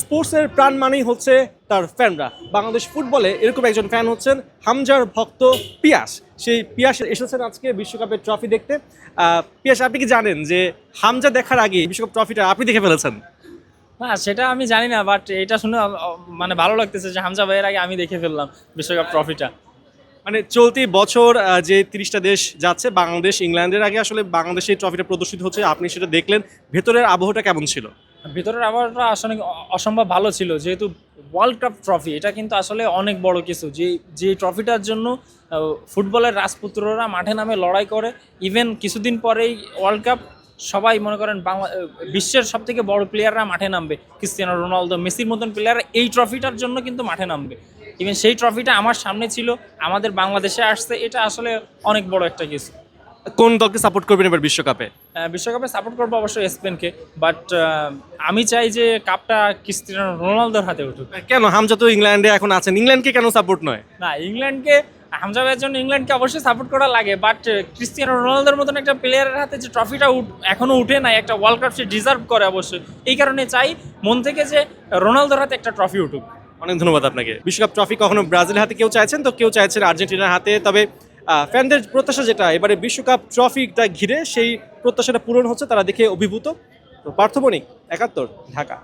স্পোর্টসের প্রাণ মানেই হচ্ছে তার ফ্যানরা। বাংলাদেশ ফুটবলে এরকম একজন ফ্যান হচ্ছেন হামজার ভক্ত পিয়াস। সেই পিয়াস এসেছেন আজকে বিশ্বকাপের ট্রফি দেখতে। পিয়াস, আপনি কি জানেন যে হামজা দেখার আগে বিশ্বকাপ ট্রফিটা আপনি দেখে ফেলেছেন? না, সেটা আমি জানি না, বাট এটা শুনে মানে ভালো লাগতেছে যে হামজা ভাইয়ের আগে আমি দেখে ফেললাম বিশ্বকাপ ট্রফিটা। মানে চলতি বছর যে 30টা দেশ যাচ্ছে, বাংলাদেশ ইংল্যান্ডের আগে আসলে বাংলাদেশে এই ট্রফিটা প্রদর্শিত হচ্ছে, আপনি সেটা দেখলেন। ভেতরের আবহাওয়াটা কেমন ছিল? ভিতরের আবহাওয়াটা আসলে অসম্ভব ভালো ছিল, যেহেতু ওয়ার্ল্ড কাপ ট্রফি এটা কিন্তু আসলে অনেক বড় কিছু। যে ট্রফিটার জন্য ফুটবলের রাজপুত্ররা মাঠে নামে লড়াই করে। ইভেন কিছুদিন পরেই ওয়ার্ল্ড কাপ, সবাই মনে করেন বিশ্বের সব থেকে বড় প্লেয়াররা মাঠে নামবে। ক্রিস্টিয়ানো রোনালদো, মেসির মতন প্লেয়াররা এই ট্রফিটার জন্য কিন্তু মাঠে নামবে। ইভেন সেই ট্রফিটা আমার সামনে ছিল, আমাদের বাংলাদেশে আসছে, এটা আসলে অনেক বড় একটা কিছু। কোন দলকে সাপোর্ট করবেন এবার বিশ্বকাপে? বিশ্বকাপে সাপোর্ট করবো অবশ্যই স্পেনকে, বাট আমি চাই যে কাপটা ক্রিস্টিয়ানো রোনালদোর হাতে উঠুক। কেন? হামজা তো ইংল্যান্ডে এখন আছেন, ইংল্যান্ডকে কেন সাপোর্ট নয়? না, ইংল্যান্ডকে, হামজা ভাইয়ের জন্য ইংল্যান্ডকে অবশ্যই সাপোর্ট করা লাগে, বাট ক্রিস্টিয়ানো রোনালদোর মতন একটা প্লেয়ারের হাতে যে ট্রফিটা এখনো উঠে নাই, একটা ওয়ার্ল্ড কাপ সে ডিজার্ভ করে অবশ্যই। এই কারণে চাই মন থেকে যে রোনালদোর হাতে একটা ট্রফি উঠুক। অনেক ধন্যবাদ আপনাকে। বিশ্বকাপ ট্রফি কখনো ব্রাজিলের হাতে কেউ চাইছেন, তো কেউ চাইছেন আর্জেন্টিনার হাতে। তবে ফ্যানদের প্রত্যাশা যেটা এবারে বিশ্বকাপ ট্রফিটা ঘিরে, সেই প্রত্যাশাটা পূরণ হচ্ছে, তারা দেখে অভিভূত। তো পার্থ বণিক, ৭১, ঢাকা।